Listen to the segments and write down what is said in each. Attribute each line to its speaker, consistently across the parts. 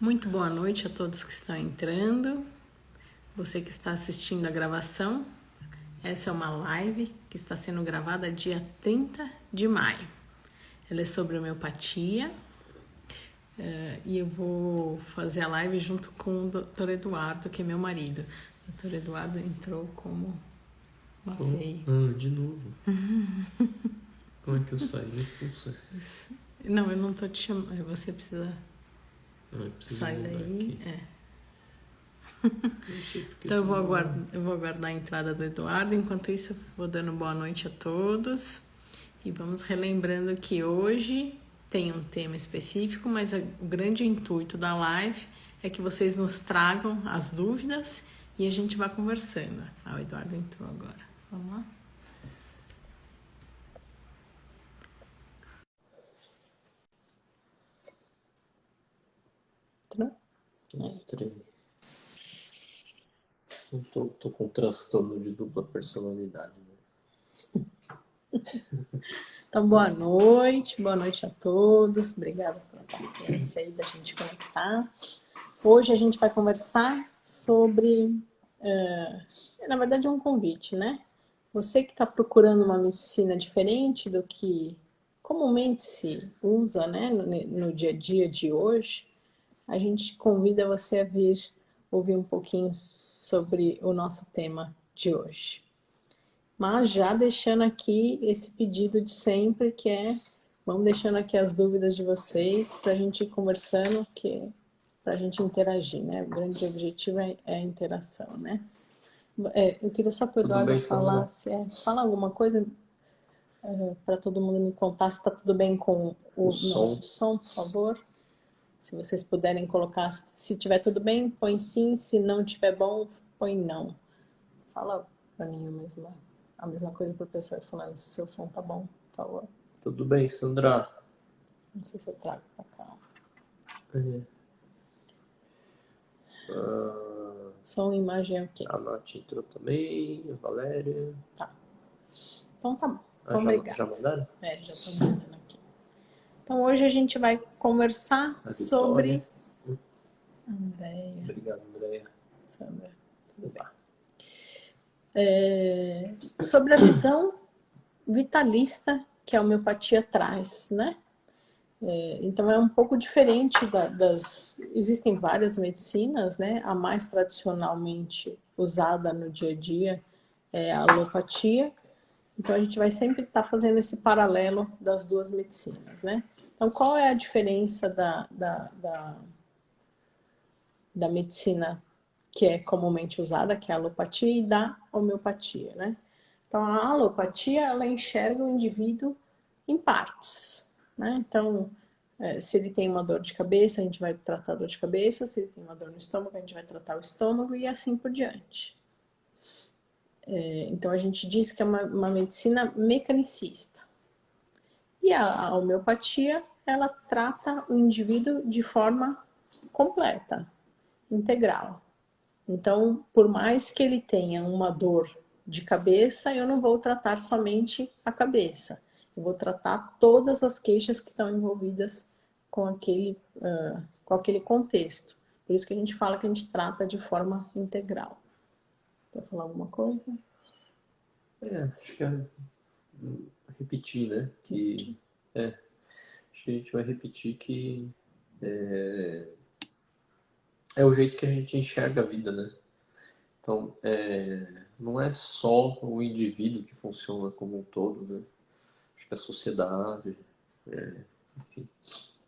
Speaker 1: Muito boa noite a todos que estão entrando, você que está assistindo a gravação. Essa é uma live que está sendo gravada dia 30 de maio. Ela é sobre homeopatia e eu vou fazer a live junto com o Dr. Eduardo, que é meu marido. O Dr. Eduardo entrou como uma feia.
Speaker 2: De novo? Como é que eu saio? Me expulsa.
Speaker 1: Não, eu não tô te chamando, você precisa sair daí. Então eu vou aguardar a entrada do Eduardo. Enquanto isso, eu vou dando boa noite a todos. E vamos relembrando que hoje tem um tema específico, mas o grande intuito da live é que vocês nos tragam as dúvidas e a gente vai conversando. O Eduardo entrou agora. Vamos lá? Entrou?
Speaker 2: Entrei. Tô com um transtorno de dupla personalidade. Né?
Speaker 1: Então, boa noite a todos. Obrigada pela paciência aí da gente conectar. Hoje a gente vai conversar sobre, na verdade é um convite, né? Você que está procurando uma medicina diferente do que comumente se usa, né, no dia a dia de hoje, a gente convida você a vir ouvir um pouquinho sobre o nosso tema de hoje. Mas já deixando aqui esse pedido de sempre, que é, vamos deixando aqui as dúvidas de vocês para a gente ir conversando, para a gente interagir, né? O grande objetivo é a interação, né? Eu queria só que o Eduardo falasse, fala alguma coisa para todo mundo me contar se está tudo bem com o nosso som, por favor. Se vocês puderem colocar, se tiver tudo bem, põe sim, se não tiver bom, põe não. Fala para mim a mesma coisa para o professor falando se seu som tá bom, por favor.
Speaker 2: Tudo bem, Sandra?
Speaker 1: Não sei se eu trago para cá. Som e imagem ok.
Speaker 2: A Nath entrou também, a Valéria.
Speaker 1: Tá. Então tá bom. Então, obrigada.
Speaker 2: Já mandaram?
Speaker 1: Já tô mandando aqui. Então hoje a gente vai conversar sobre... Andréia.
Speaker 2: Obrigado, Andréia.
Speaker 1: Sandra, tudo bem. Sobre a visão vitalista que a homeopatia traz, né? Então é um pouco diferente existem várias medicinas, né? A mais tradicionalmente usada no dia a dia é a alopatia. Então a gente vai sempre estar fazendo esse paralelo das duas medicinas, né? Então qual é a diferença da medicina que é comumente usada, que é a alopatia, e da homeopatia, né? Então a alopatia, ela enxerga o indivíduo em partes, né? Então, se ele tem uma dor de cabeça, a gente vai tratar a dor de cabeça, se ele tem uma dor no estômago, a gente vai tratar o estômago e assim por diante. Então a gente diz que é uma medicina mecanicista. E a homeopatia, ela trata o indivíduo de forma completa, integral. Então, por mais que ele tenha uma dor de cabeça, eu não vou tratar somente a cabeça. Eu vou tratar todas as queixas que estão envolvidas com aquele contexto. Por isso que a gente fala que a gente trata de forma integral. Quer falar alguma coisa?
Speaker 2: Acho que é repetir, né? Acho que a gente vai repetir que é o jeito que a gente enxerga a vida, né? Então, não é só o indivíduo que funciona como um todo, né? Acho que a sociedade, enfim,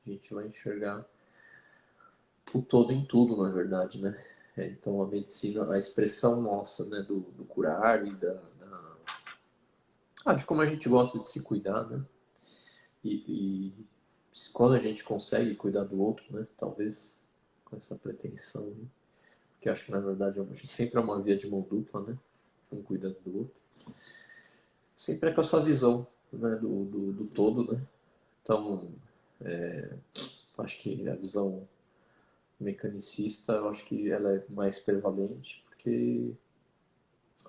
Speaker 2: a gente vai enxergar o todo em tudo, na verdade, né? Então, a medicina, a expressão nossa, né, do curar e de como a gente gosta de se cuidar, né? E quando a gente consegue cuidar do outro, né? Talvez com essa pretensão, né? Que acho que na verdade sempre é uma via de mão dupla, né? Um cuidando do outro. Sempre é com essa visão, né? do todo, né? Então, acho que a visão mecanicista, eu acho que ela é mais prevalente, porque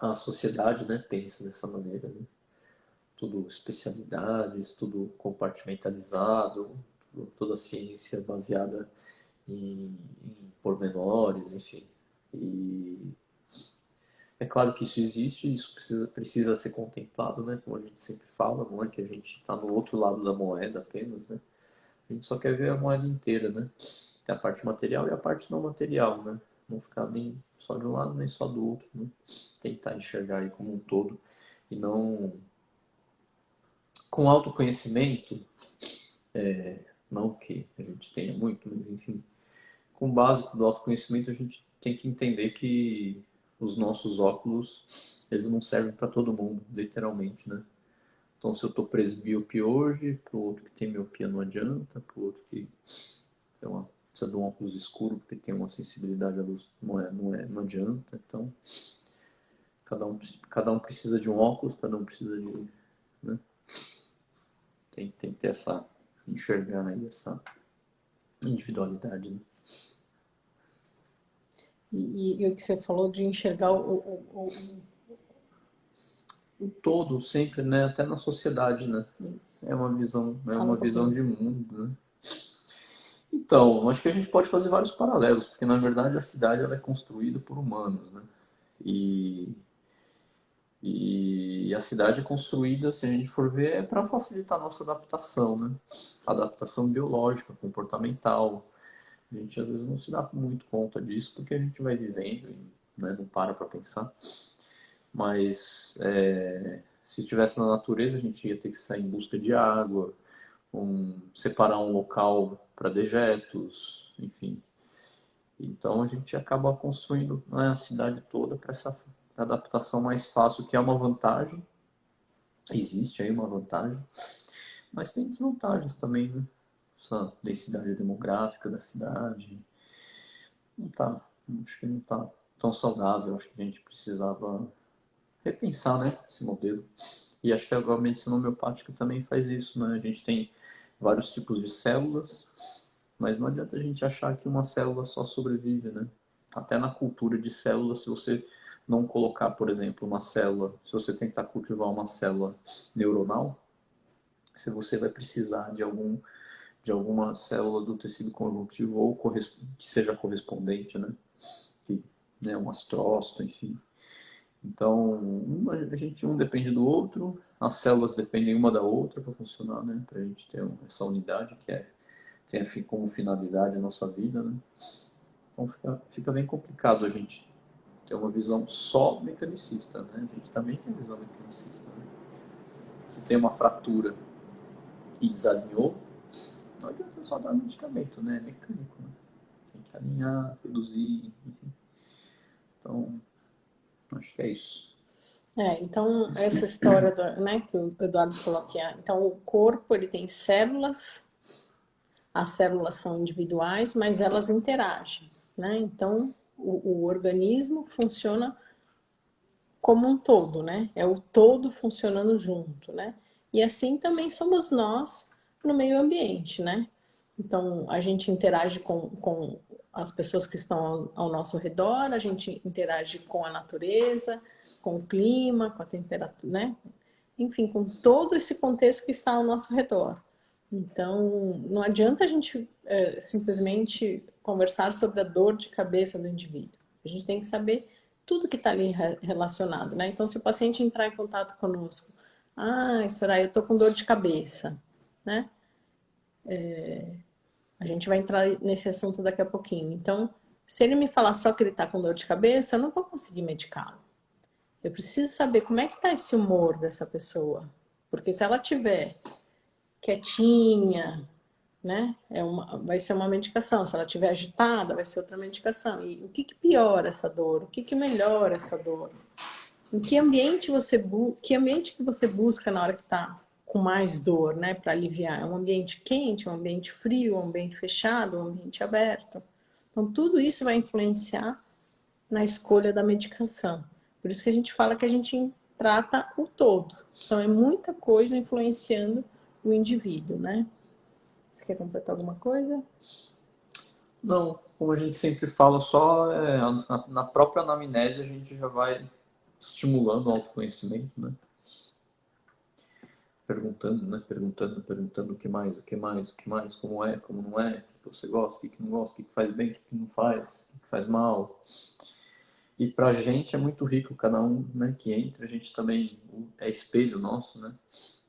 Speaker 2: a sociedade, né, pensa dessa maneira, né? Tudo especialidades, tudo compartimentalizado, toda a ciência baseada em pormenores, enfim. E é claro que isso existe, isso precisa ser contemplado, né? Como a gente sempre fala, não é que a gente está no outro lado da moeda apenas, né? A gente só quer ver a moeda inteira, né? Tem a parte material e a parte não material, né? Não ficar nem só de um lado nem só do outro, né? Tentar enxergar aí como um todo e não com autoconhecimento, não que a gente tenha muito, mas enfim, com o básico do autoconhecimento a gente tem que entender que os nossos óculos, eles não servem para todo mundo, literalmente, né? Então, se eu estou presbíope hoje, para o outro que tem miopia não adianta, para o outro que precisa de um óculos escuro porque tem uma sensibilidade à luz, não adianta. Então, cada um precisa de um óculos, cada um precisa de, né? Tem que ter enxergar aí essa individualidade, né?
Speaker 1: E o que você falou de enxergar
Speaker 2: O todo, sempre, né? Até na sociedade, né?
Speaker 1: isso.
Speaker 2: É uma visão, é
Speaker 1: Fala um
Speaker 2: uma visão
Speaker 1: pouquinho.
Speaker 2: de mundo, né? Então, acho que a gente pode fazer vários paralelos, porque na verdade a cidade ela é construída por humanos, né? E, e a cidade é construída, se a gente for ver, é para facilitar a nossa adaptação, né? Adaptação biológica, comportamental. A gente às vezes não se dá muito conta disso porque a gente vai vivendo e, né, não para pensar. Mas se estivesse na natureza, a gente ia ter que sair em busca de água, separar um local para dejetos, enfim. Então a gente acaba construindo, né, a cidade toda para essa adaptação mais fácil, que é uma vantagem. Existe aí uma vantagem, mas tem desvantagens também, né? Essa densidade demográfica da cidade não tá, acho que não tá tão saudável. Acho que a gente precisava repensar, né, esse modelo. E acho que a medicina homeopática também faz isso, né? A gente tem vários tipos de células, mas não adianta a gente achar que uma célula só sobrevive, né? Até na cultura de células, se você não colocar, por exemplo, uma célula, se você tentar cultivar uma célula neuronal, se você vai precisar de alguma célula do tecido conjuntivo ou que seja correspondente, né? Que, né, um astrócito, enfim. Então, um depende do outro, as células dependem uma da outra para funcionar, né? Para a gente ter essa unidade que tem como finalidade a nossa vida, né? Então fica bem complicado a gente ter uma visão só mecanicista, né? A gente também tem visão mecanicista, né? Se tem uma fratura e desalinhou, não adianta só dar medicamento, né? É mecânico, né? Tem que alinhar, reduzir, enfim. Então, acho que é isso.
Speaker 1: Então essa história né, que o Eduardo falou aqui, então o corpo ele tem células, as células são individuais, mas elas interagem, né? Então o organismo funciona como um todo, né? É o todo funcionando junto, né? E assim também somos nós no meio ambiente, né? Então a gente interage com as pessoas que estão ao nosso redor, a gente interage com a natureza, com o clima, com a temperatura, né? Enfim, com todo esse contexto que está ao nosso redor. Então, não adianta a gente simplesmente conversar sobre a dor de cabeça do indivíduo. A gente tem que saber tudo que está ali relacionado, né? Então, se o paciente entrar em contato conosco, Soraya, eu estou com dor de cabeça, né? A gente vai entrar nesse assunto daqui a pouquinho. Então, se ele me falar só que ele está com dor de cabeça, eu não vou conseguir medicá-lo. Eu preciso saber como é que está esse humor dessa pessoa. Porque se ela tiver quietinha, né? Vai ser uma medicação. Se ela estiver agitada, vai ser outra medicação. E o que piora essa dor? O que melhora essa dor? Em que ambiente que ambiente que você busca na hora que está com mais dor, né? Para aliviar? É um ambiente quente, um ambiente frio, um ambiente fechado, um ambiente aberto? Então, tudo isso vai influenciar na escolha da medicação. Por isso que a gente fala que a gente trata o todo. Então, é muita coisa influenciando o indivíduo, né? Você quer completar alguma coisa?
Speaker 2: Não, como a gente sempre fala, só na própria anamnese a gente já vai estimulando o autoconhecimento, né? Perguntando, né? Perguntando o que mais, como é, como não é, que você gosta, o que não gosta, o que faz bem, o que não faz, o que faz mal. E pra gente é muito rico, cada um, né, que entra, a gente também é espelho nosso, né?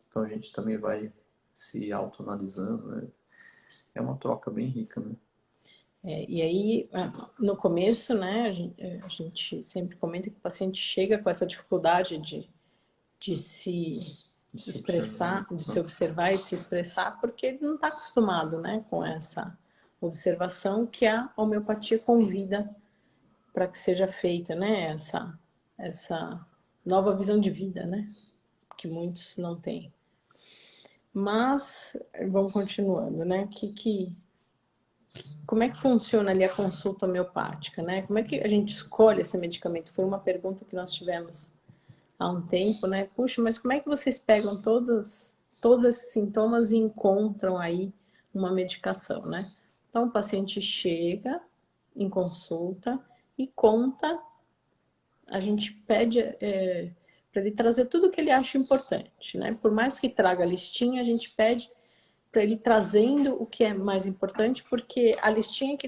Speaker 2: Então a gente também vai se autoanalisando, né? É uma troca bem rica, né?
Speaker 1: E aí, no começo, né, a gente sempre comenta que o paciente chega com essa dificuldade de se expressar, de se observar e se expressar, porque ele não está acostumado, né, com essa observação que a homeopatia convida para que seja feita, né, essa nova visão de vida, né, que muitos não têm. Mas, vamos continuando, né, como é que funciona ali a consulta homeopática, né? Como é que a gente escolhe esse medicamento? Foi uma pergunta que nós tivemos há um tempo, né? Puxa, mas como é que vocês pegam todos esses sintomas e encontram aí uma medicação, né? Então, o paciente chega em consulta e conta, a gente pede para ele trazer tudo o que ele acha importante, né? Por mais que traga a listinha, a gente pede para ele trazendo o que é mais importante, porque a listinha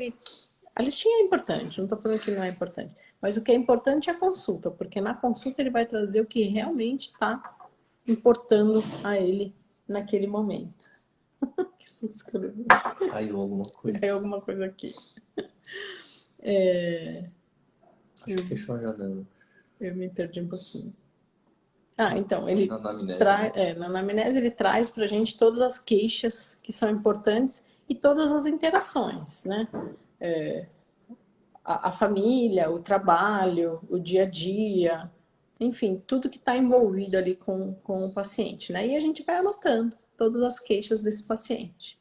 Speaker 1: a listinha é importante, não estou falando que não é importante, mas o que é importante é a consulta, porque na consulta ele vai trazer o que realmente está importando a ele naquele momento. Que susto que eu levei.
Speaker 2: Caiu alguma coisa?
Speaker 1: Caiu alguma coisa aqui.
Speaker 2: Acho que fechou a janela.
Speaker 1: Eu me perdi um pouquinho. Então, ele
Speaker 2: Na anamnese.
Speaker 1: na anamnese ele traz para a gente todas as queixas que são importantes e todas as interações, né? A família, o trabalho, o dia a dia, enfim, tudo que está envolvido ali com o paciente, né? E a gente vai anotando todas as queixas desse paciente.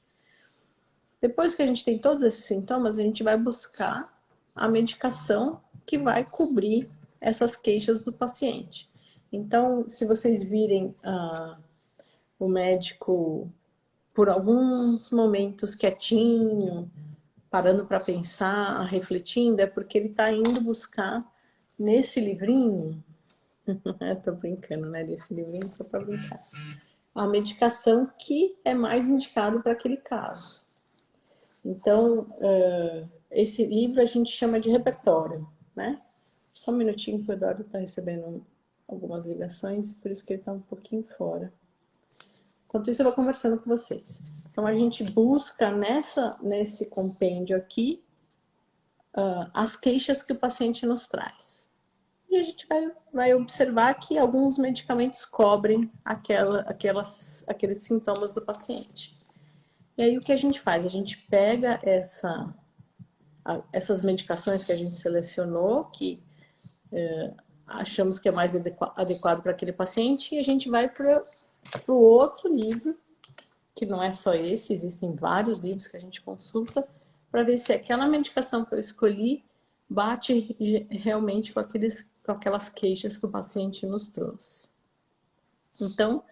Speaker 1: Depois que a gente tem todos esses sintomas, a gente vai buscar a medicação que vai cobrir essas queixas do paciente. Então, se vocês virem o médico por alguns momentos quietinho, parando para pensar, refletindo, é porque ele está indo buscar nesse livrinho, estou brincando, né, desse livrinho só para brincar, a medicação que é mais indicado para aquele caso. Então, esse livro a gente chama de repertório, né? Só um minutinho que o Eduardo está recebendo algumas ligações, por isso que ele está um pouquinho fora. Enquanto isso, eu vou conversando com vocês. Então, a gente busca nesse compêndio aqui as queixas que o paciente nos traz. E a gente vai observar que alguns medicamentos cobrem aqueles sintomas do paciente. E aí, o que a gente faz? A gente pega essas medicações que a gente selecionou, que achamos que é mais adequado para aquele paciente, e a gente vai para o outro livro, que não é só esse, existem vários livros que a gente consulta, para ver se aquela medicação que eu escolhi bate realmente com aquelas queixas que o paciente nos trouxe. Então,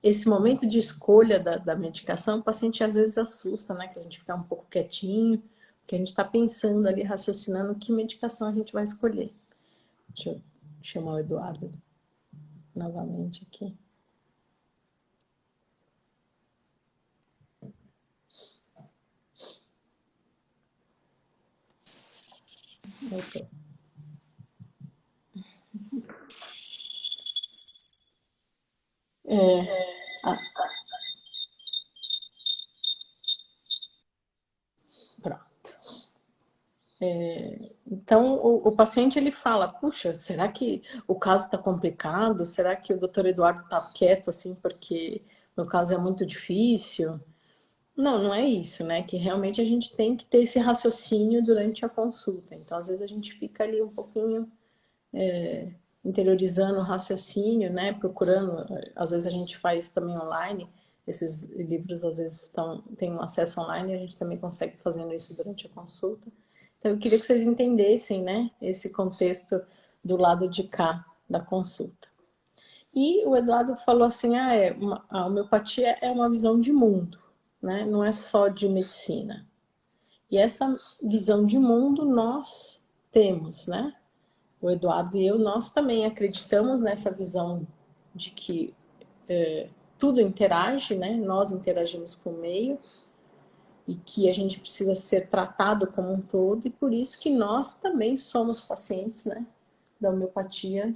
Speaker 1: esse momento de escolha da medicação, o paciente às vezes assusta, né? Que a gente fica um pouco quietinho, porque a gente está pensando ali, raciocinando que medicação a gente vai escolher. Deixa eu chamar o Eduardo novamente aqui. Voltou. Pronto. Então, o paciente ele fala, puxa, será que o caso está complicado? Será que o doutor Eduardo está quieto assim porque meu caso é muito difícil? Não, não é isso, né? Que realmente a gente tem que ter esse raciocínio durante a consulta. Então, às vezes a gente fica ali um pouquinho interiorizando o raciocínio, né? Procurando, às vezes a gente faz também online, esses livros às vezes têm um acesso online e a gente também consegue fazendo isso durante a consulta. Então eu queria que vocês entendessem, né, esse contexto do lado de cá da consulta. E o Eduardo falou assim, a homeopatia é uma visão de mundo, né? Não é só de medicina. E essa visão de mundo nós temos, né? O Eduardo e eu, nós também acreditamos nessa visão de que tudo interage, né? Nós interagimos com o meio e que a gente precisa ser tratado como um todo, e por isso que nós também somos pacientes, né, da homeopatia,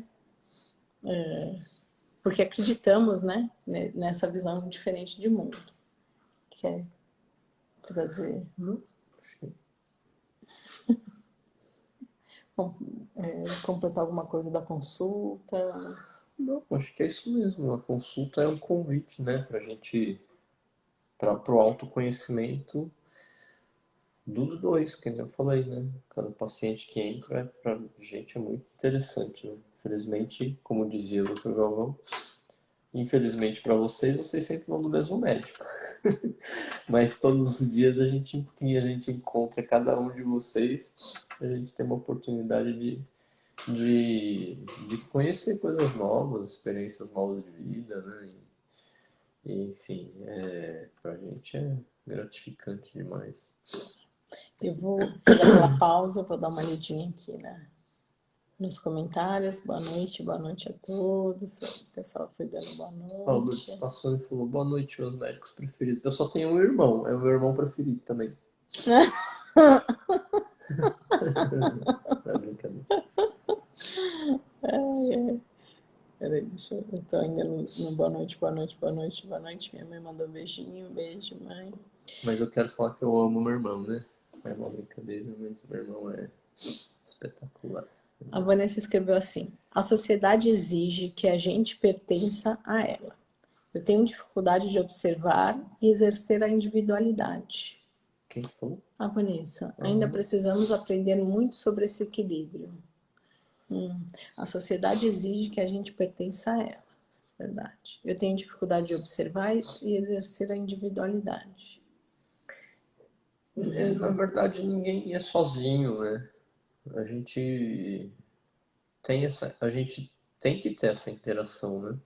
Speaker 1: porque acreditamos, né, nessa visão diferente de mundo. Quer trazer,
Speaker 2: Não, acho que
Speaker 1: completar alguma coisa da consulta?
Speaker 2: não, acho que é isso mesmo. A consulta é um convite, né, pra gente, para o autoconhecimento dos dois, que nem eu falei, né? Cada paciente que entra, pra gente é muito interessante, né? Infelizmente, como dizia o Dr. Galvão, infelizmente para vocês, vocês sempre vão no mesmo médico. Mas todos os dias a gente encontra cada um de vocês, a gente tem uma oportunidade de conhecer coisas novas, experiências novas de vida, né? E, enfim, pra gente é gratificante demais.
Speaker 1: Eu vou fazer aquela pausa, vou dar uma lidinha aqui, né, nos comentários. Boa noite a todos. O pessoal foi dando boa
Speaker 2: Ó, o Lourdes
Speaker 1: noite.
Speaker 2: passou e falou: boa noite, meus médicos preferidos. Eu só tenho um irmão, é o meu irmão preferido também. É brincadeira.
Speaker 1: Peraí, eu tô ainda no boa noite, boa noite, boa noite, boa noite. Minha mãe mandou um beijinho, beijo, mãe.
Speaker 2: Mas eu quero falar que eu amo meu irmão, né? É uma brincadeira, mas meu irmão é espetacular.
Speaker 1: A Vanessa escreveu assim: a sociedade exige que a gente pertença a ela. Eu tenho dificuldade de observar e exercer a individualidade.
Speaker 2: Quem falou?
Speaker 1: A Vanessa, ainda precisamos aprender muito sobre esse equilíbrio. A sociedade exige que a gente pertença a ela. Verdade. Eu tenho dificuldade de observar e exercer a individualidade.
Speaker 2: Na verdade, ninguém é sozinho, né? A gente a gente tem que ter essa interação, né?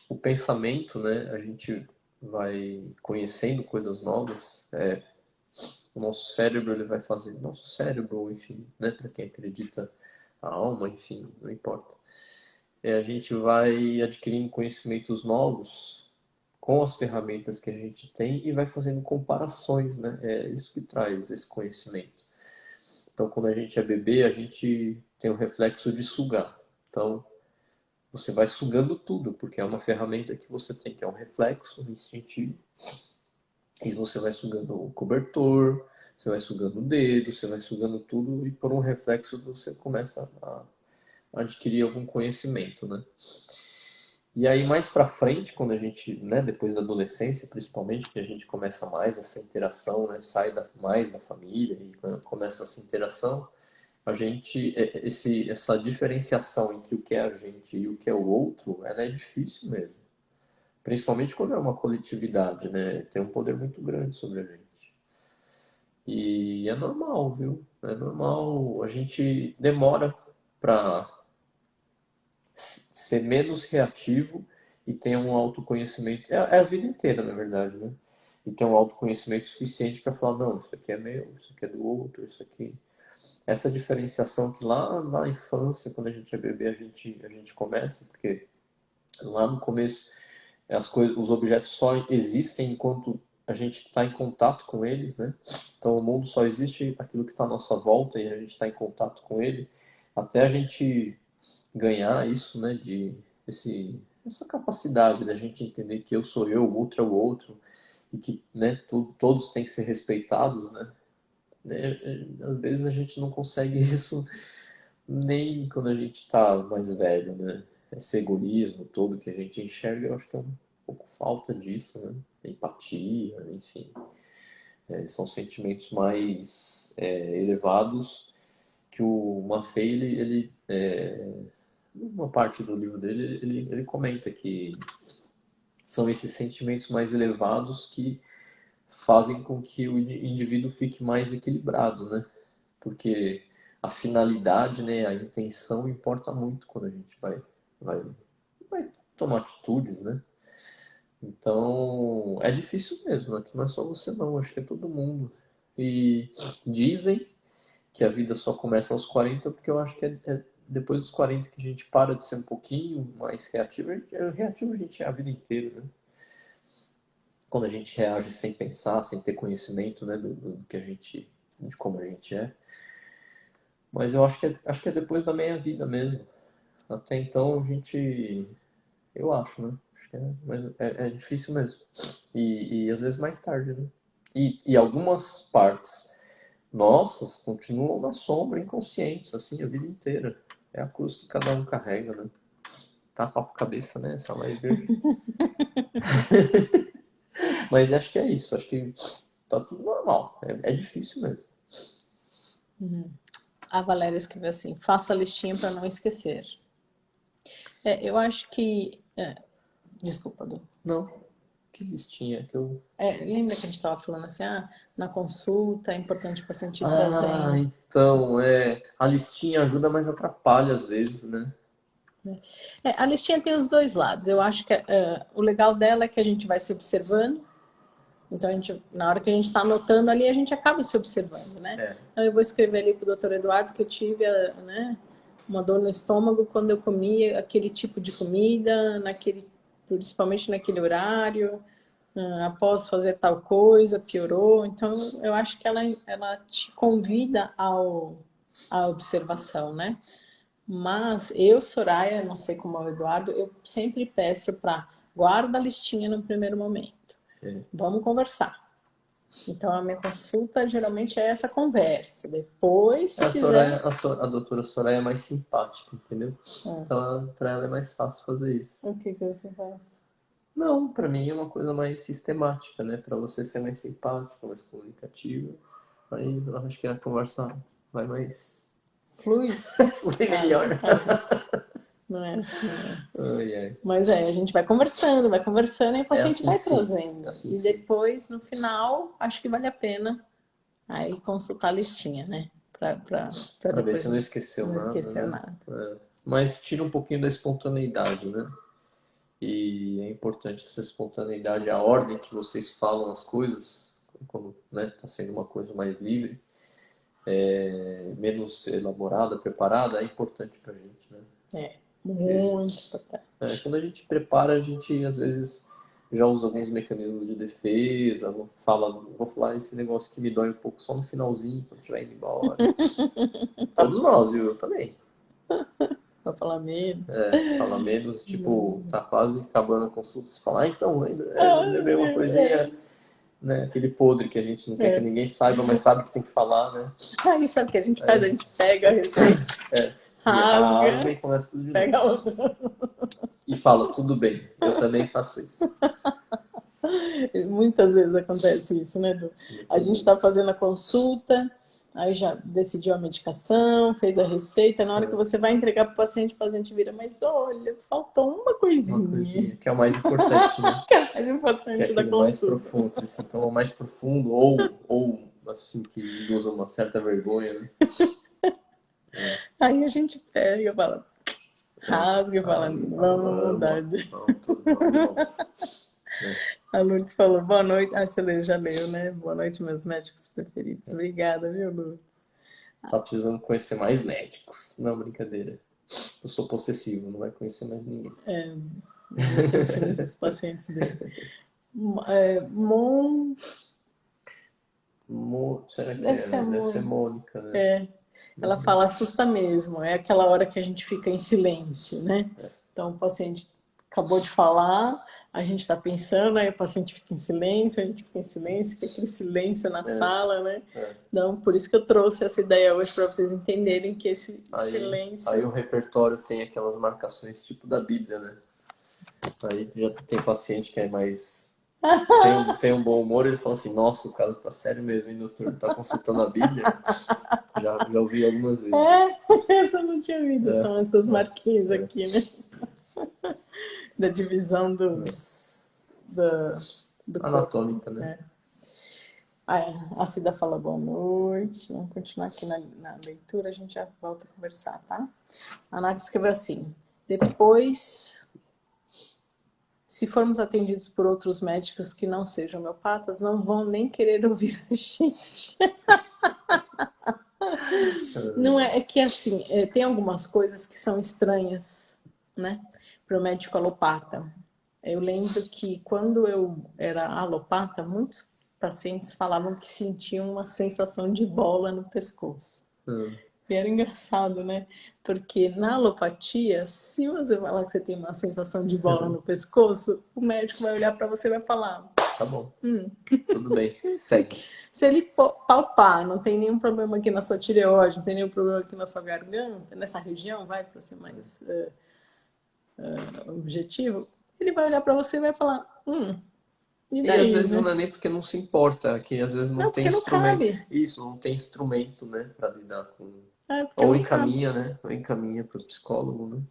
Speaker 2: O pensamento, né? A gente vai conhecendo coisas novas. O nosso cérebro ele vai fazer, nosso cérebro, enfim, né? Para quem acredita, a alma, enfim, não importa. A gente vai adquirindo conhecimentos novos com as ferramentas que a gente tem e vai fazendo comparações, né? É isso que traz esse conhecimento. Então, quando a gente é bebê, a gente tem o reflexo de sugar. Então, você vai sugando tudo, porque é uma ferramenta que você tem, que é um reflexo instintivo. E você vai sugando o cobertor, você vai sugando o dedo, você vai sugando tudo, e por um reflexo você começa a adquirir algum conhecimento, né? E aí mais para frente, quando a gente, né, depois da adolescência, principalmente, que a gente começa mais essa interação, né, sai mais da família e começa essa interação, a gente, essa diferenciação entre o que é a gente e o que é o outro, ela é difícil mesmo. Principalmente quando é uma coletividade, né? Tem um poder muito grande sobre a gente. E é normal, viu? É normal. A gente demora para ser menos reativo e ter um autoconhecimento. É a vida inteira, na verdade, né? E ter um autoconhecimento suficiente para falar: não, isso aqui é meu, isso aqui é do outro, isso aqui. Essa diferenciação que lá na infância, quando a gente é bebê, a gente começa, porque lá no começo as coisas, os objetos só existem enquanto a gente está em contato com eles, né? Então o mundo só existe aquilo que está à nossa volta e a gente está em contato com ele, até a gente ganhar isso, né? Essa capacidade da gente entender que eu sou eu, o outro é o outro e que, né? Todos têm que ser respeitados, né? Às vezes a gente não consegue isso nem quando a gente está mais velho, né? Esse egoísmo todo que a gente enxerga, eu acho que é um pouco falta disso, né? Empatia, enfim. São sentimentos mais elevados que o Maffei, uma parte do livro dele, ele comenta que são esses sentimentos mais elevados que fazem com que o indivíduo fique mais equilibrado, né? Porque a finalidade, né, a intenção importa muito quando a gente vai, vai tomar atitudes, né? Então, é difícil mesmo, não é só você não, acho que é todo mundo. E dizem que a vida só começa aos 40 porque eu acho que depois dos 40 que a gente para de ser um pouquinho mais reativo, reativo a gente é a vida inteira, né? Quando a gente reage sem pensar, sem ter conhecimento, né, do que a gente, de como a gente é. Mas eu acho que é depois da meia vida mesmo. Até então a gente, eu acho, né? Acho que mas é difícil mesmo. E às vezes mais tarde, né? E algumas partes nossas continuam na sombra, inconscientes, assim, a vida inteira. É a cruz que cada um carrega, né? Tá papo cabeça, né? Essa live hoje. Mas acho que é isso. Acho que tá tudo normal. É difícil mesmo.
Speaker 1: A Valéria escreveu assim: faça a listinha para não esquecer. Eu acho que. Desculpa, Du.
Speaker 2: Não. Que listinha que eu.
Speaker 1: Lembra que a gente estava falando assim, na consulta é importante o paciente ir
Speaker 2: Ah,
Speaker 1: trazendo.
Speaker 2: então, a listinha ajuda, mas atrapalha às vezes, né?
Speaker 1: A listinha tem os dois lados. Eu acho que o legal dela é que a gente vai se observando. Então, na hora que a gente está anotando ali, a gente acaba se observando, né? Então, eu vou escrever ali para o doutor Eduardo que eu tive, né, uma dor no estômago quando eu comia aquele tipo de comida, principalmente naquele horário, após fazer tal coisa, piorou. Então, eu acho que ela te convida à observação, né? Mas eu, Soraya, não sei como é o Eduardo, eu sempre peço para guarda a listinha no primeiro momento. Vamos conversar. Então, a minha consulta geralmente é essa conversa. Depois, se quiser...
Speaker 2: A doutora Soraya é mais simpática, entendeu? Então, para ela é mais fácil fazer isso.
Speaker 1: O que você faz?
Speaker 2: Não, para mim é uma coisa mais sistemática, né? Para você ser mais simpática, mais comunicativa. Aí eu acho que a conversa vai mais...
Speaker 1: Flui?
Speaker 2: Flui melhor.
Speaker 1: Não é assim, né?
Speaker 2: Ai.
Speaker 1: Mas a gente vai conversando e o paciente vai trazendo.
Speaker 2: Assim,
Speaker 1: e depois, no final, acho que vale a pena aí consultar a listinha, né? Para
Speaker 2: ver se não esqueceu nada.
Speaker 1: Esqueceu nada.
Speaker 2: Mas tira um pouquinho da espontaneidade, né? E é importante essa espontaneidade, a ordem que vocês falam as coisas, quando tá sendo uma coisa mais livre, menos elaborada, preparada, é importante pra gente, né?
Speaker 1: Muito importante.
Speaker 2: Quando a gente prepara, a gente às vezes já usa alguns mecanismos de defesa, vou falar esse negócio que me dói um pouco só no finalzinho, quando estiver indo embora. Todos nós, viu? Eu também.
Speaker 1: Pra falar menos.
Speaker 2: Falar menos, tipo, tá quase acabando a consulta, você fala, então, lembrei uma coisinha, né? Aquele podre que a gente não quer que ninguém saiba, mas sabe que tem que falar, né?
Speaker 1: Aí sabe o que a gente faz? A gente pega a receita, rasga
Speaker 2: e começa tudo de novo.
Speaker 1: Pega outra.
Speaker 2: E fala, tudo bem, eu também faço isso.
Speaker 1: Muitas vezes acontece isso, né, Edu? A gente está fazendo a consulta, aí já decidiu a medicação, fez a receita, na hora que você vai entregar para o paciente vira, mas olha, faltou uma coisinha.
Speaker 2: Que é o mais importante, né?
Speaker 1: Que é o mais importante da consulta.
Speaker 2: Mais profundo, aquele sintoma mais profundo, ou assim, que induz uma certa vergonha, né?
Speaker 1: Aí a gente pega e fala, rasga e fala, vamos mudar. A Lourdes falou, boa noite. Você já leu, né? Boa noite, meus médicos preferidos. Obrigada, viu, Lourdes?
Speaker 2: Tá precisando conhecer mais médicos. Não, brincadeira. Eu sou possessivo, não vai conhecer mais ninguém.
Speaker 1: Tem ciúmes dos pacientes dele.
Speaker 2: Será que deve ser Mônica, né?
Speaker 1: Ela fala, assusta mesmo. É aquela hora que a gente fica em silêncio, né? Então, o paciente acabou de falar, a gente está pensando, aí o paciente fica em silêncio, a gente fica em silêncio, fica aquele silêncio na sala, né? Então, por isso que eu trouxe essa ideia hoje para vocês entenderem que esse silêncio...
Speaker 2: Aí o repertório tem aquelas marcações tipo da Bíblia, né? Aí já tem paciente que é mais... tem um bom humor, ele fala assim, nossa, o caso tá sério mesmo, hein, doutor? Tá consultando a Bíblia? Já ouvi algumas vezes.
Speaker 1: Essa eu não tinha ouvido, são essas marquinhas aqui, né? Da divisão do
Speaker 2: anatômica, corpo, né?
Speaker 1: A Cida fala boa noite. Vamos continuar aqui na leitura, a gente já volta a conversar, tá? A Nath escreveu assim, depois... Se formos atendidos por outros médicos que não sejam homeopatas, não vão nem querer ouvir a gente. Não é, é que assim, tem algumas coisas que são estranhas, né, para o médico alopata. Eu lembro que quando eu era alopata, muitos pacientes falavam que sentiam uma sensação de bola no pescoço.
Speaker 2: Hum,
Speaker 1: E era engraçado, né? Porque na alopatia, se você falar que você tem uma sensação de bola no pescoço, o médico vai olhar para você e vai falar:
Speaker 2: tá bom. Tudo bem. Segue.
Speaker 1: se ele palpar, não tem nenhum problema aqui na sua tireoide, não tem nenhum problema aqui na sua garganta, nessa região, vai para ser mais objetivo, ele vai olhar para você e vai falar: e
Speaker 2: E às
Speaker 1: daí,
Speaker 2: vezes não
Speaker 1: né?
Speaker 2: é nem porque não se importa, que às vezes não
Speaker 1: Não,
Speaker 2: tem
Speaker 1: porque não
Speaker 2: instrumento.
Speaker 1: cabe.
Speaker 2: Isso, não tem instrumento, né, para lidar com.
Speaker 1: É, porque
Speaker 2: Ou
Speaker 1: não cabe.
Speaker 2: encaminha, né? Ou encaminha para o psicólogo, né?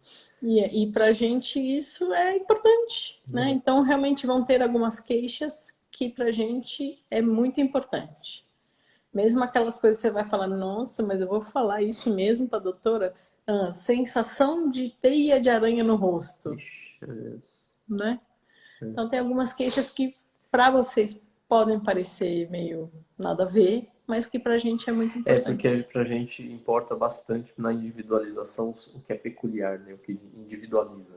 Speaker 1: E para a gente isso é importante, né?
Speaker 2: É.
Speaker 1: Então, realmente vão ter algumas queixas que para a gente é muito importante. Mesmo aquelas coisas que você vai falar, nossa, mas eu vou falar isso mesmo para a doutora? Sensação de teia de aranha no rosto,
Speaker 2: Ixi, é mesmo.
Speaker 1: né? Então, tem algumas queixas que para vocês podem parecer meio nada a ver, mas que para a gente é muito
Speaker 2: É
Speaker 1: importante.
Speaker 2: porque pra gente importa bastante na individualização o que é peculiar, né? O que individualiza.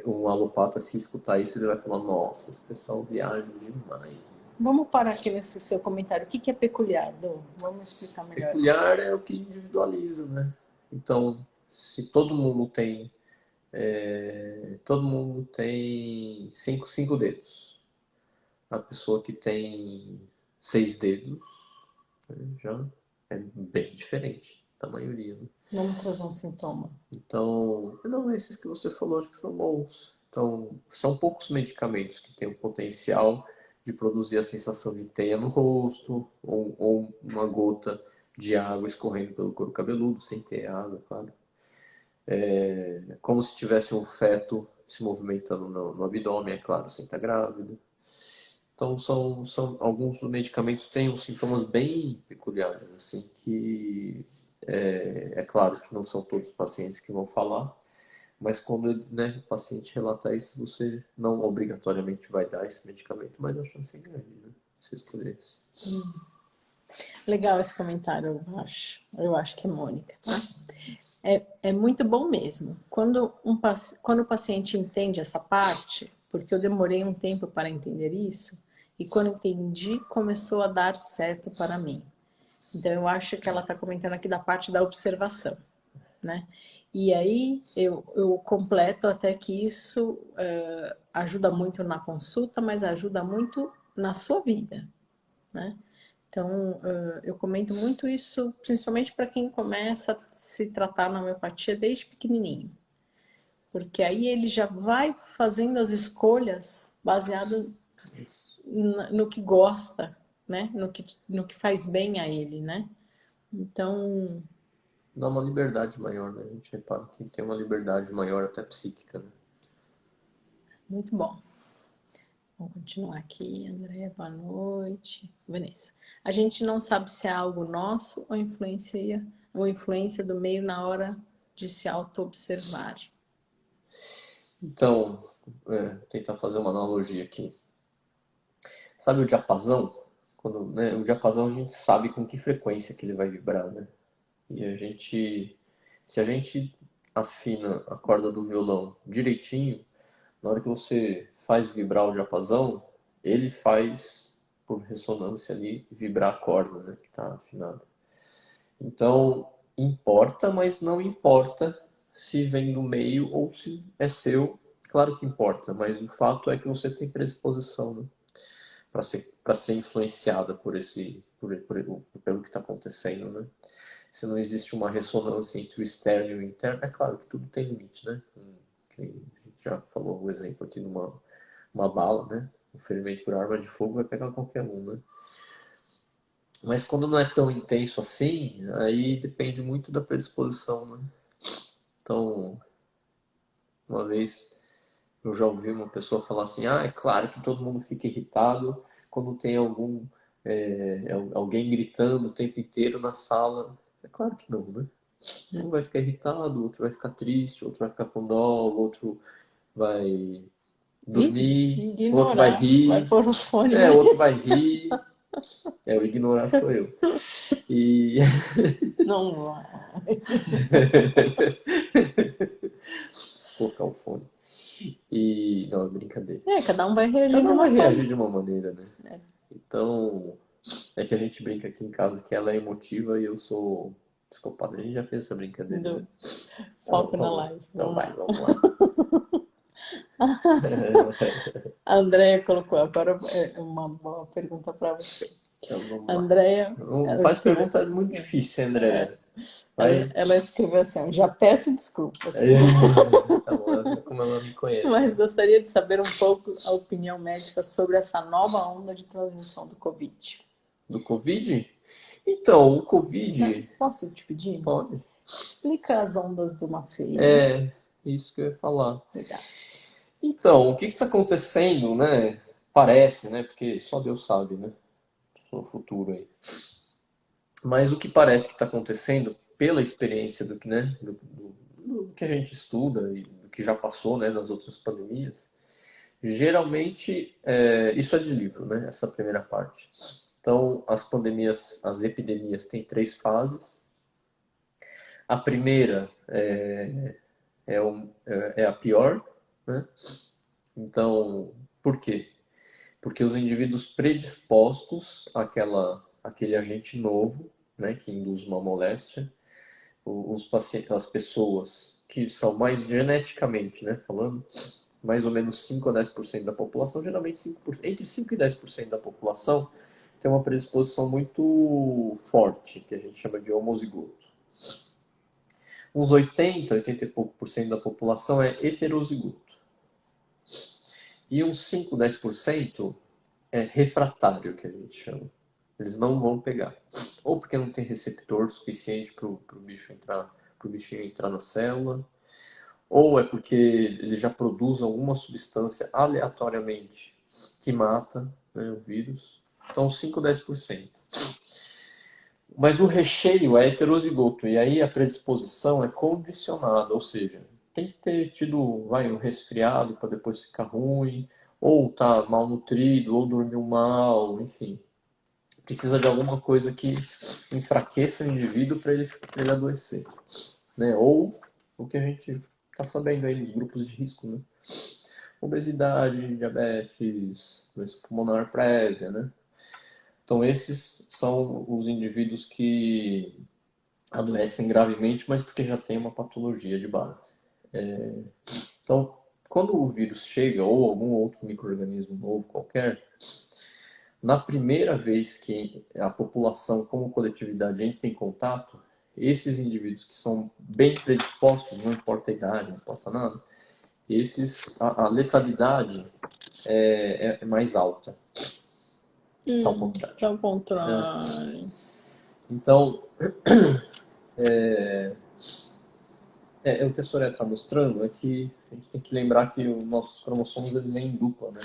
Speaker 2: Um alopata, se escutar isso, ele vai falar, nossa, esse pessoal viaja demais. Né?
Speaker 1: Vamos parar aqui nesse seu comentário. O que é peculiar, Dô? Vamos explicar melhor isso.
Speaker 2: Peculiar é o que individualiza, né? Então, se todo mundo tem cinco dedos. A pessoa que tem 6 dedos, né, já é bem diferente da maioria, né?
Speaker 1: Vamos trazer um sintoma.
Speaker 2: Então, não, esses que você falou acho que são bons. Então, são poucos medicamentos que têm o potencial de produzir a sensação de teia no rosto, ou uma gota de água escorrendo pelo couro cabeludo, sem ter água, claro. É como se tivesse um feto se movimentando no abdômen, é claro, sem estar grávido. Então, alguns medicamentos têm uns sintomas bem peculiares, assim, que é claro que não são todos os pacientes que vão falar, mas quando, né, o paciente relatar isso, você não obrigatoriamente vai dar esse medicamento, mas a chance é grande, né? Se escolher esse.
Speaker 1: Legal esse comentário, eu acho. Eu acho que é Mônica, tá? É muito bom mesmo. Quando o paciente entende essa parte, porque eu demorei um tempo para entender isso, e quando entendi, começou a dar certo para mim. Então, eu acho que ela está comentando aqui da parte da observação, né? E aí, eu completo até que isso ajuda muito na consulta, mas ajuda muito na sua vida, né? Então, eu comento muito isso, principalmente para quem começa a se tratar na homeopatia desde pequenininho. Porque aí ele já vai fazendo as escolhas baseado no que gosta, né? No que faz bem a ele, né? Então,
Speaker 2: Dá uma liberdade maior, né? A gente repara que tem uma liberdade maior até psíquica, né?
Speaker 1: muito bom. Vamos continuar aqui, André, boa noite. Vanessa. A gente não sabe se é algo nosso ou influência do meio na hora de se auto-observar.
Speaker 2: Então, tentar fazer uma analogia aqui. Sabe o diapasão? Quando, né, o diapasão a gente sabe com que frequência que ele vai vibrar, né? E se a gente afina a corda do violão direitinho, na hora que você faz vibrar o diapasão, ele faz, por ressonância ali, vibrar a corda, né, que está afinada. Então, importa, mas não importa se vem do meio ou se é seu. Claro que importa, mas o fato é que você tem predisposição, né, para ser influenciada pelo que está acontecendo, né? Se não existe uma ressonância entre o externo e o interno, é claro que tudo tem limite, né? A gente já falou o exemplo aqui numa uma bala, né? Um ferimento por arma de fogo vai pegar qualquer um, né? Mas quando não é tão intenso assim, aí depende muito da predisposição, né? Então, uma vez eu já ouvi uma pessoa falar assim: ah, é claro que todo mundo fica irritado quando tem alguém gritando o tempo inteiro na sala. É claro que não, né? Um vai ficar irritado, outro vai ficar triste, outro vai ficar com dó, outro vai dormir, outro vai
Speaker 1: Ignorar, vai
Speaker 2: rir,
Speaker 1: pôr o fone,
Speaker 2: o
Speaker 1: né?
Speaker 2: outro vai rir. O ignorar sou eu. E
Speaker 1: Não vai.
Speaker 2: colocar o fone. Não, é brincadeira.
Speaker 1: Cada um vai reagir
Speaker 2: Cada
Speaker 1: de
Speaker 2: um
Speaker 1: uma
Speaker 2: vai
Speaker 1: forma.
Speaker 2: reagir de uma maneira, né? Então, é que a gente brinca aqui em casa que ela é emotiva e eu sou psicopata. A gente já fez essa brincadeira, né?
Speaker 1: Do foco na
Speaker 2: Vamos,
Speaker 1: live.
Speaker 2: então
Speaker 1: Vamos
Speaker 2: vai,
Speaker 1: lá.
Speaker 2: vamos lá.
Speaker 1: A Andrea colocou agora uma boa pergunta para você.
Speaker 2: Então vamos
Speaker 1: A
Speaker 2: lá.
Speaker 1: Andrea,
Speaker 2: Não
Speaker 1: ela
Speaker 2: faz
Speaker 1: escreveu,
Speaker 2: pergunta muito difícil, André.
Speaker 1: ela,
Speaker 2: Vai.
Speaker 1: ela escreveu assim, já peço desculpas,
Speaker 2: Tá bom, como ela me conhece,
Speaker 1: mas
Speaker 2: né?
Speaker 1: gostaria de saber um pouco a opinião médica sobre essa nova onda de transmissão do Covid.
Speaker 2: Do Covid? Então, o
Speaker 1: Não,
Speaker 2: Covid,
Speaker 1: posso te pedir?
Speaker 2: pode.
Speaker 1: Explica as ondas de uma feira.
Speaker 2: É, isso que eu ia falar.
Speaker 1: Obrigada.
Speaker 2: Então, o que está acontecendo, né? Parece, né? Porque só Deus sabe, né? No futuro aí. Mas o que parece que está acontecendo, pela experiência do que, né? Do que a gente estuda e do que já passou, né? Das outras pandemias, geralmente, isso é de livro, né? Essa primeira parte. Então, as pandemias, as epidemias têm três fases. A primeira é a pior, né? Então, por quê? Porque os indivíduos predispostos àquele agente novo, né, que induz uma moléstia, os pacientes, as pessoas que são mais geneticamente, né, falando, mais ou menos 5 a 10% da população, geralmente 5%, entre 5 e 10% da população tem uma predisposição muito forte, que a gente chama de homozigoto. Uns 80 e pouco por cento da população é heterozigoto. E uns 5, 10% é refratário, que a gente chama. Eles não vão pegar. Ou porque não tem receptor suficiente para o bicho entrar, para o bichinho entrar na célula, ou é porque eles já produzem alguma substância aleatoriamente que mata, né, o vírus. Então, 5, 10%. Mas o recheio é heterozigoto, e aí a predisposição é condicionada, ou seja, tem que ter tido um resfriado para depois ficar ruim, ou tá malnutrido, ou dormiu mal, enfim. Precisa de alguma coisa que enfraqueça o indivíduo para ele adoecer. Né? Ou o que a gente está sabendo aí nos grupos de risco, né? Obesidade, diabetes, doença pulmonar prévia, né? Então esses são os indivíduos que adoecem gravemente, mas porque já tem uma patologia de base. Então, quando o vírus chega, ou algum outro micro-organismo novo qualquer, na primeira vez que a população, como coletividade, entra em contato, esses indivíduos que são bem predispostos, não importa a idade, não importa nada, a letalidade é mais alta. Ao contrário.
Speaker 1: Ao contrário.
Speaker 2: Então, o que a Soraya está mostrando é que a gente tem que lembrar que os nossos cromossomos eles vêm em dupla, né?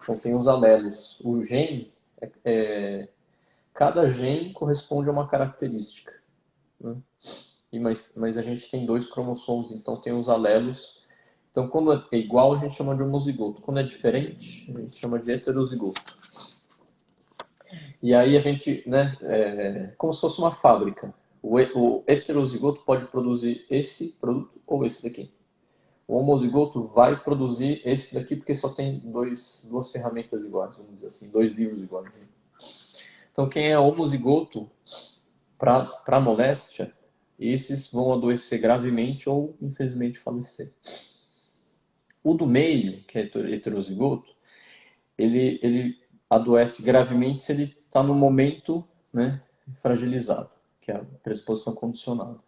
Speaker 2: Então tem os alelos. O gene, cada gene corresponde a uma característica, né? Mas a gente tem dois cromossomos, então tem os alelos. Então quando é igual a gente chama de homozigoto. Quando é diferente, a gente chama de heterozigoto. E aí a gente, né, como se fosse uma fábrica. O heterozigoto pode produzir esse produto ou esse daqui. O homozigoto vai produzir esse daqui porque só tem duas ferramentas iguais, vamos dizer assim, dois livros iguais. Então quem é homozigoto para moléstia, esses vão adoecer gravemente ou infelizmente falecer. O do meio, que é heterozigoto, ele adoece gravemente se ele está no momento, né, fragilizado, que é a predisposição condicionada.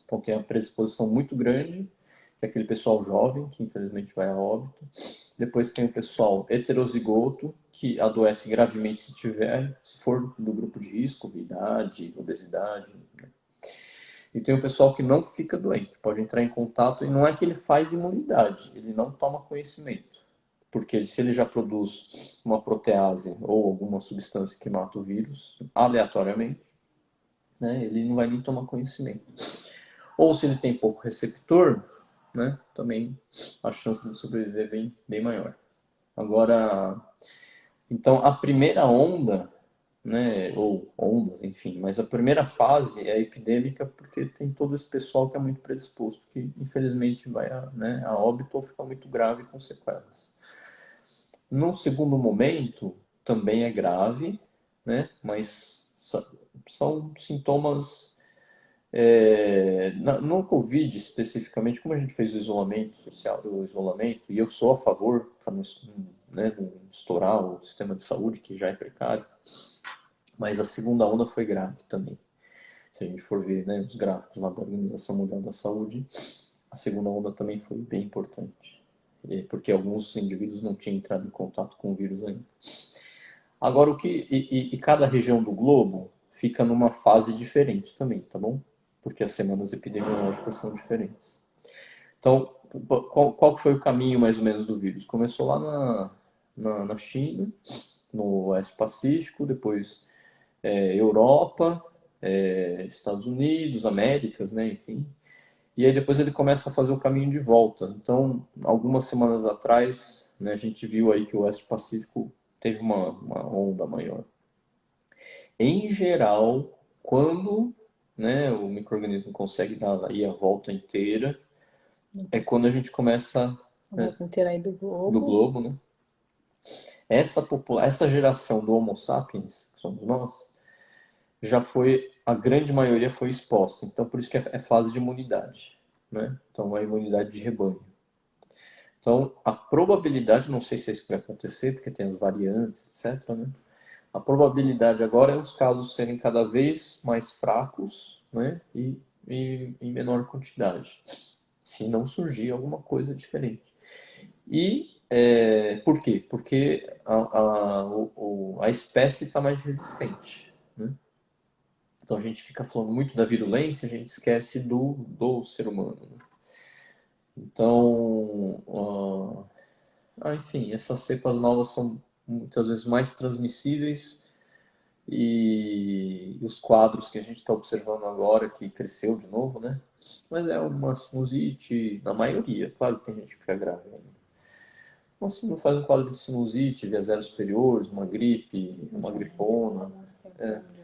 Speaker 2: Então tem a predisposição muito grande, que é aquele pessoal jovem, que infelizmente vai a óbito. Depois tem o pessoal heterozigoto, que adoece gravemente se for do grupo de risco, idade, obesidade. Né? E tem o pessoal que não fica doente, pode entrar em contato, e não é que ele faz imunidade, ele não toma conhecimento. Porque se ele já produz uma protease ou alguma substância que mata o vírus aleatoriamente, né, ele não vai nem tomar conhecimento. Ou se ele tem pouco receptor, né, também a chance de sobreviver é bem maior. Agora, então a primeira onda né, ou ondas, enfim, mas a primeira fase é a epidêmica porque tem todo esse pessoal que é muito predisposto, que infelizmente vai né, a óbito ou fica muito grave com sequelas. No segundo momento, também é grave, né, mas são sintomas. No Covid especificamente, como a gente fez o isolamento social, o isolamento, e eu sou a favor para não, né, não estourar o sistema de saúde, que já é precário, mas a segunda onda foi grave também. Se a gente for ver, né, os gráficos lá da Organização Mundial da Saúde, a segunda onda também foi bem importante, porque alguns indivíduos não tinham entrado em contato com o vírus ainda. Agora, e cada região do globo fica numa fase diferente também, tá bom? Porque as semanas epidemiológicas são diferentes. Então, qual foi o caminho mais ou menos do vírus? Começou lá na China, no Oeste Pacífico, depois Europa, Estados Unidos, Américas, né, enfim. E aí depois ele começa a fazer o caminho de volta. Então, algumas semanas atrás, né, a gente viu aí que o Oeste Pacífico teve uma onda maior. Em geral, quando, né, o micro-organismo consegue dar aí a volta inteira, é quando a gente começa,
Speaker 1: A
Speaker 2: né,
Speaker 1: volta inteira aí do
Speaker 2: do
Speaker 1: globo.
Speaker 2: globo, né? Essa geração do Homo sapiens, que somos nós, já foi, a grande maioria foi exposta. Então, por isso que é fase de imunidade, né? Então, é a imunidade de rebanho. Então, a probabilidade, não sei se é isso que vai acontecer, porque tem as variantes, etc, né? A probabilidade agora é os casos serem cada vez mais fracos, né? E em menor quantidade, se não surgir alguma coisa diferente. E por quê? Porque a espécie está mais resistente, né? Então a gente fica falando muito da virulência, a gente esquece do ser humano, né? Então, enfim, essas cepas novas são muitas vezes mais transmissíveis e os quadros que a gente está observando agora, que cresceu de novo, né? Mas é uma sinusite, na maioria, claro que tem gente que fica grave ainda. Mas se não faz um quadro de sinusite, vias aéreas superiores, uma gripe, uma gripona,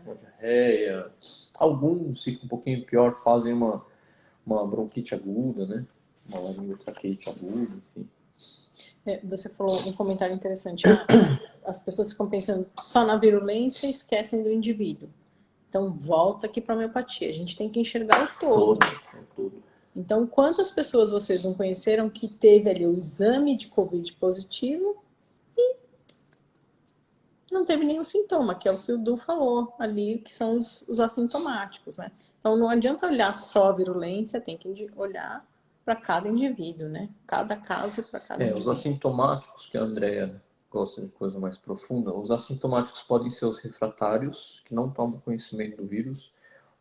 Speaker 2: uma diarreia. Alguns ficam um pouquinho pior, fazem uma bronquite aguda, né? Uma laringotraqueite aguda, enfim.
Speaker 1: Você falou um comentário interessante. As pessoas ficam pensando só na virulência e esquecem do indivíduo. Então, volta aqui para a homeopatia. A gente tem que enxergar o todo.
Speaker 2: Todo.
Speaker 1: Então, quantas pessoas vocês não conheceram que teve ali o exame de Covid positivo e não teve nenhum sintoma, que é o que o Du falou ali, que são os assintomáticos, né? Então, não adianta olhar só a virulência, tem que olhar para cada indivíduo, né? Cada caso para cada
Speaker 2: Os
Speaker 1: indivíduo.
Speaker 2: assintomáticos, que a Andrea gosta de coisa mais profunda, os assintomáticos podem ser os refratários, que não tomam conhecimento do vírus,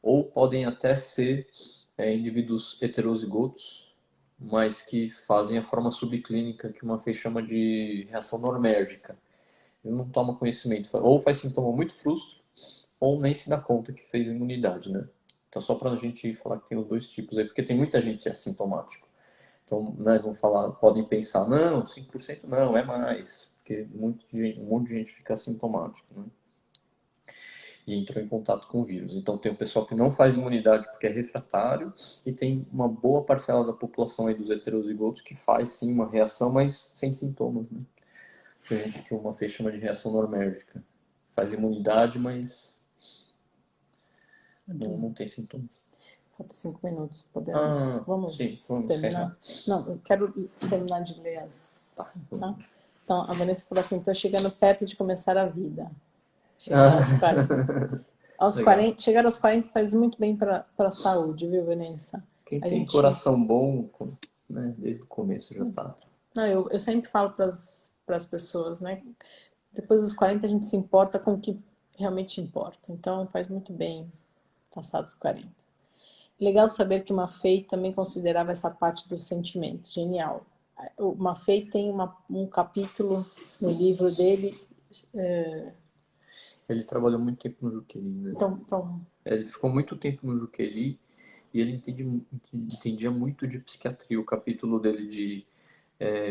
Speaker 2: ou podem até ser indivíduos heterozigotos, mas que fazem a forma subclínica que uma vez chama de reação normérgica. Ele não toma conhecimento, ou faz sintoma muito frustro, ou nem se dá conta que fez imunidade, né? Então, só para a gente falar que tem os dois tipos aí, porque tem muita gente assintomático. Então, né, vão falar, podem pensar, não, 5% não, é mais, porque um monte de gente fica assintomático, né? E entrou em contato com o vírus. Então, tem o pessoal que não faz imunidade porque é refratário, e tem uma boa parcela da população aí dos heterozigotos que faz sim uma reação, mas sem sintomas, né? Tem gente que uma vez chama de reação normérgica. Faz imunidade, mas não tem sintomas.
Speaker 1: Falta 5 minutos, podemos.
Speaker 2: Sim,
Speaker 1: Vamos
Speaker 2: vamos
Speaker 1: terminar?
Speaker 2: encerrar.
Speaker 1: Não, eu quero terminar de ler as.
Speaker 2: Tá.
Speaker 1: Tá? Então, a Vanessa falou assim: estou chegando perto de começar a vida. Chegar aos 40.
Speaker 2: Legal.
Speaker 1: Chegar aos 40 faz muito bem para a saúde, viu, Vanessa?
Speaker 2: Quem
Speaker 1: A
Speaker 2: tem
Speaker 1: gente.
Speaker 2: coração bom, né, desde o começo já tá.
Speaker 1: Não, eu sempre falo para as pessoas, né? Depois dos 40 a gente se importa com o que realmente importa. Então faz muito bem passados 40. Legal saber que o Maffei também considerava essa parte dos sentimentos. Genial. O Maffei tem um capítulo no livro dele.
Speaker 2: Ele trabalhou muito tempo no Juqueri, né?
Speaker 1: Então,
Speaker 2: Ele ficou muito tempo no Juqueri e ele entendia muito de psiquiatria. O capítulo dele de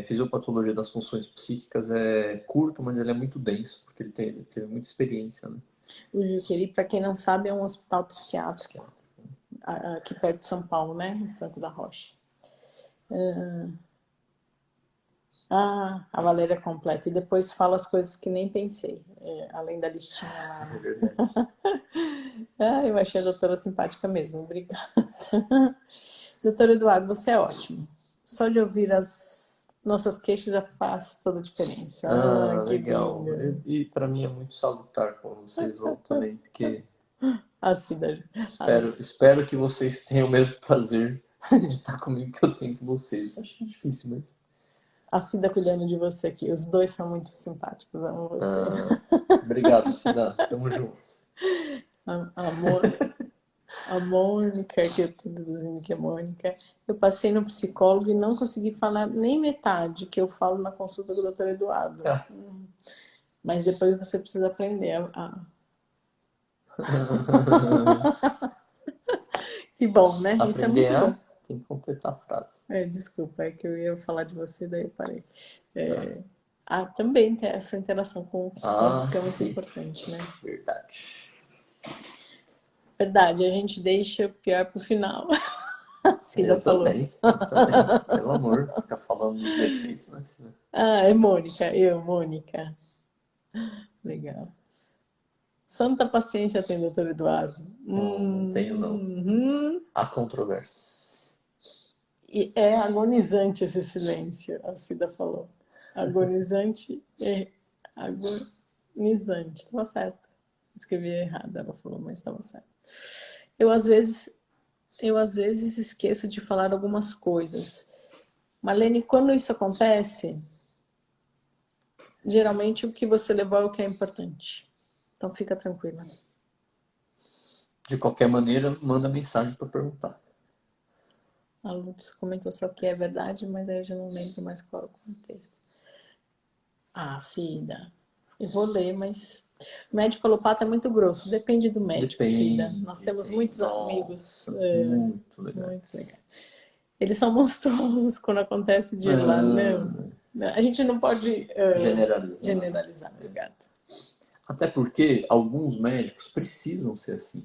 Speaker 2: fisiopatologia das funções psíquicas é curto, mas ele é muito denso, porque ele teve muita experiência, né?
Speaker 1: O Juqueri, para quem não sabe, é um hospital psiquiátrico aqui perto de São Paulo, né? No Franco da Rocha. A Valéria completa. E depois fala as coisas que nem pensei, além da listinha lá.
Speaker 2: É verdade.
Speaker 1: Eu achei a doutora simpática mesmo. Obrigada. Doutor Eduardo, você é ótimo. Só de ouvir as nossas queixas já faz toda a diferença. Que
Speaker 2: Legal.
Speaker 1: lindo.
Speaker 2: E para mim é muito salutar quando vocês vão também, porque espero que vocês tenham o mesmo prazer de estar comigo que eu tenho com vocês. Acho difícil, mas.
Speaker 1: A Cida cuidando de você aqui. Os dois são muito simpáticos. Amo você.
Speaker 2: Obrigado, Cida. Tamo juntos.
Speaker 1: A Mônica, que eu tô deduzindo que é Mônica. Eu passei no psicólogo e não consegui falar nem metade que eu falo na consulta do Dr. Eduardo. Mas depois você precisa aprender Que bom, né? Isso é muito bom.
Speaker 2: Tem que completar a frase.
Speaker 1: Desculpa, é que eu ia falar de você, daí eu parei. Também tem essa interação com o psicólogo, que é muito importante, né?
Speaker 2: Verdade.
Speaker 1: Verdade, a gente deixa o pior pro final.
Speaker 2: Eu também. Pelo amor, ficar falando dos defeitos, né?
Speaker 1: É Mônica, Mônica. Legal. Santa paciência tem, doutor Eduardo.
Speaker 2: Não tenho, não. Há controvérsias.
Speaker 1: E é agonizante esse silêncio, a Cida falou. Agonizante é agonizante. Estava certo. Escrevi errado, ela falou, mas estava certo. Eu às vezes esqueço de falar algumas coisas. Marlene, quando isso acontece, geralmente o que você levou é o que é importante. Então fica tranquila.
Speaker 2: De qualquer maneira, manda mensagem para perguntar.
Speaker 1: A Lutz comentou só que é verdade, mas aí eu já não lembro mais qual é o contexto. Cida. Eu vou ler, mas o médico alopata é muito grosso. Depende do médico, Cida. Nós temos muitos amigos
Speaker 2: muito legais.
Speaker 1: Muito legais. Eles são monstruosos quando acontece de ir lá, não. A gente não pode generalizar. Obrigado.
Speaker 2: Até porque alguns médicos precisam ser assim.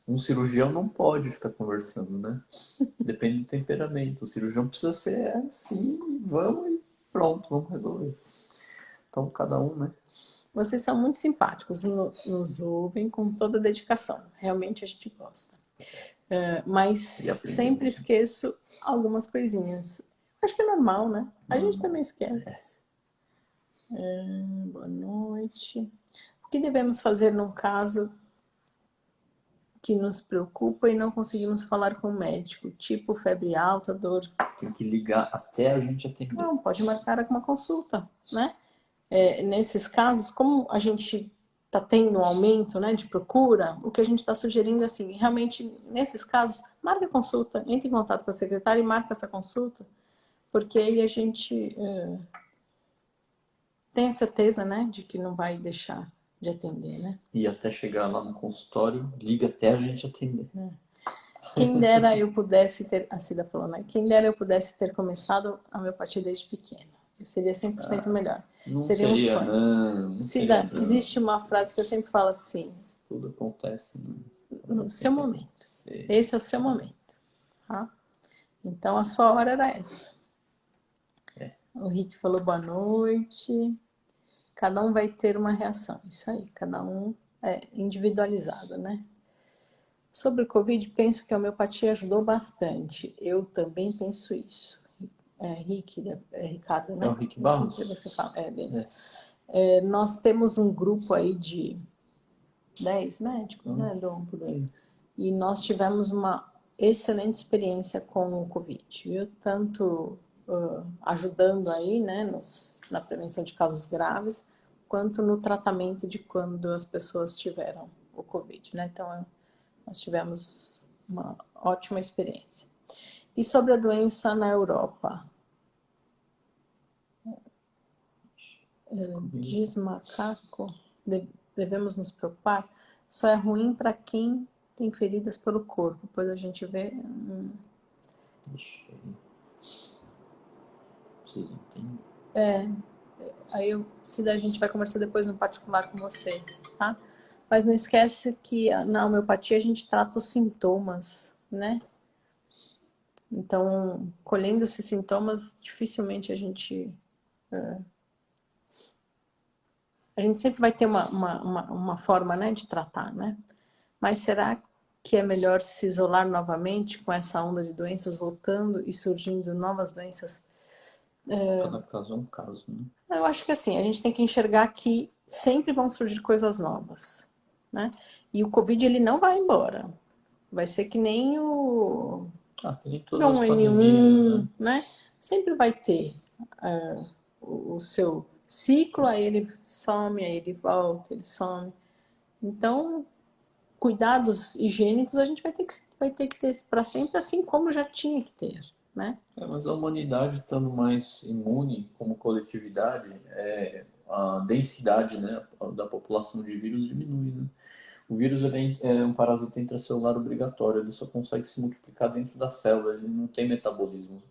Speaker 2: Um cirurgião não pode ficar conversando, né? Depende do temperamento. O cirurgião precisa ser assim, vamos e pronto, vamos resolver. Então, cada um, né?
Speaker 1: Vocês são muito simpáticos, nos ouvem com toda a dedicação. Realmente a gente gosta. Mas sempre esqueço algumas coisinhas. Acho que é normal, né? A gente também esquece. Boa noite. O que devemos fazer num caso que nos preocupa e não conseguimos falar com o médico? Tipo febre alta, dor.
Speaker 2: Tem que ligar até a gente atender.
Speaker 1: Não, pode marcar uma consulta, né? Nesses casos, como a gente está tendo um aumento, né, de procura, o que a gente está sugerindo é assim, realmente, nesses casos, marque a consulta, entre em contato com a secretária e marque essa consulta, porque aí a gente tem a certeza, né, de que não vai deixar de atender, né?
Speaker 2: E até chegar lá no consultório, liga até a gente atender.
Speaker 1: Quem dera eu pudesse ter, a Cida falou, né? Quem dera eu pudesse ter começado a homeopatia desde pequeno. Eu seria 100% melhor. Seria um sonho.
Speaker 2: Não
Speaker 1: Cida, existe uma frase que eu sempre falo assim.
Speaker 2: Tudo acontece
Speaker 1: no seu momento. Esse é o seu momento. Tá? Então, a sua hora era essa. O Rick falou boa noite. Cada um vai ter uma reação. Isso aí, cada um é individualizado, né? Sobre o Covid, penso que a homeopatia ajudou bastante. Eu também penso isso. Ricardo, né?
Speaker 2: É o Rick Barros?
Speaker 1: Sempre você fala, dele. Nós temos um grupo aí de 10 médicos, né, Dom? Por aí. E nós tivemos uma excelente experiência com o Covid, viu? Tanto ajudando aí, né, na prevenção de casos graves, quanto no tratamento de quando as pessoas tiveram o Covid, né? Então, nós tivemos uma ótima experiência. E sobre a doença na Europa? Diz macaco, devemos nos preocupar? Só é ruim para quem tem feridas pelo corpo, pois a gente vê...
Speaker 2: Vocês entendem?
Speaker 1: Aí, se a gente vai conversar depois no particular com você, tá? Mas não esquece que na homeopatia a gente trata os sintomas, né? Então, colhendo esses sintomas, dificilmente a gente sempre vai ter uma forma, né, de tratar, né? Mas será que é melhor se isolar novamente com essa onda de doenças voltando e surgindo novas doenças?
Speaker 2: Cada caso é um caso, né?
Speaker 1: Eu acho que assim, a gente tem que enxergar que sempre vão surgir coisas novas, né? E o Covid, ele não vai embora. Vai ser que nem o
Speaker 2: Que nem todas as pandemias,
Speaker 1: H1N1,
Speaker 2: né?
Speaker 1: né? Sempre vai ter o seu ciclo, aí ele some, aí ele volta, ele some. Então, cuidados higiênicos a gente vai ter que ter para sempre, assim como já tinha que ter, né?
Speaker 2: Mas a humanidade estando mais imune como coletividade, a densidade, né, da população de vírus diminui, né? O vírus ele é um parasita intracelular obrigatório, ele só consegue se multiplicar dentro da célula, ele não tem metabolismo.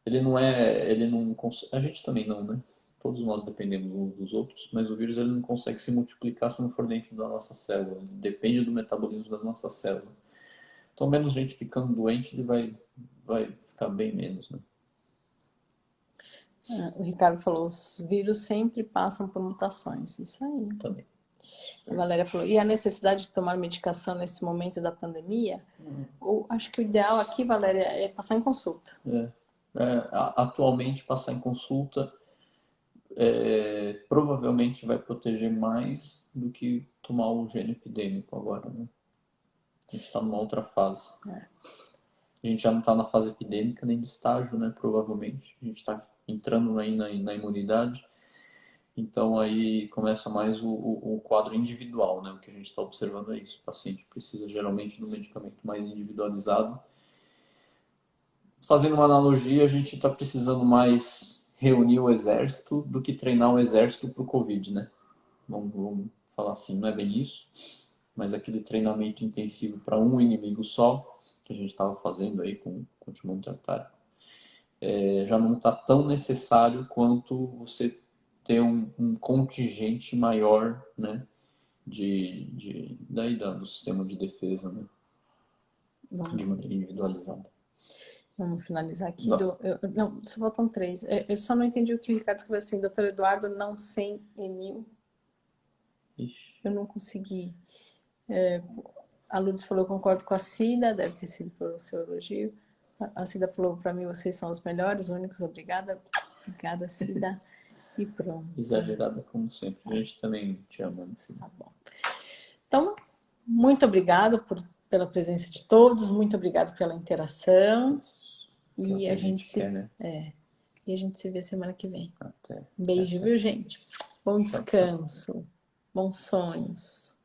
Speaker 2: Ele não a gente também não, né? Todos nós dependemos uns dos outros, mas o vírus ele não consegue se multiplicar se não for dentro da nossa célula, ele depende do metabolismo da nossa célula. Então, menos gente ficando doente, ele vai ficar bem menos, né?
Speaker 1: O Ricardo falou, os vírus sempre passam por mutações. Isso aí.
Speaker 2: Também.
Speaker 1: A Valéria falou, e a necessidade de tomar medicação nesse momento da pandemia? Acho que o ideal aqui, Valéria, é passar em consulta.
Speaker 2: Atualmente, passar em consulta provavelmente vai proteger mais do que tomar o gene epidêmico agora, né? A gente está numa outra fase. A gente já não está na fase epidêmica nem de estágio, né? Provavelmente. A gente está entrando aí na imunidade. Então aí começa mais o quadro individual, né? O que a gente está observando é isso. O paciente precisa geralmente de um medicamento mais individualizado. Fazendo uma analogia, a gente está precisando mais reunir o exército do que treinar o exército para o Covid, né? Vamos falar assim, não é bem isso, mas aquele treinamento intensivo para um inimigo só, que a gente estava fazendo aí com o Timão Tartário, já não está tão necessário quanto você ter um contingente maior, né, do sistema de defesa, né, de maneira individualizada.
Speaker 1: Vamos finalizar aqui. Não, só faltam 3. Eu só não entendi o que o Ricardo escreveu assim, doutor Eduardo, não sem Emil.
Speaker 2: Ixi.
Speaker 1: Eu não consegui. A Lourdes falou, concordo com a Cida, deve ter sido pelo seu elogio. A Cida falou, para mim vocês são os melhores, únicos, obrigada. Obrigada, Cida. E pronto.
Speaker 2: Exagerada como sempre. A gente também te ama, assim.
Speaker 1: Tá bom. Então, muito obrigado pela presença de todos, muito obrigado pela interação. E a gente se vê semana que vem.
Speaker 2: Até.
Speaker 1: Beijo, viu, gente? Bom descanso. Bons sonhos.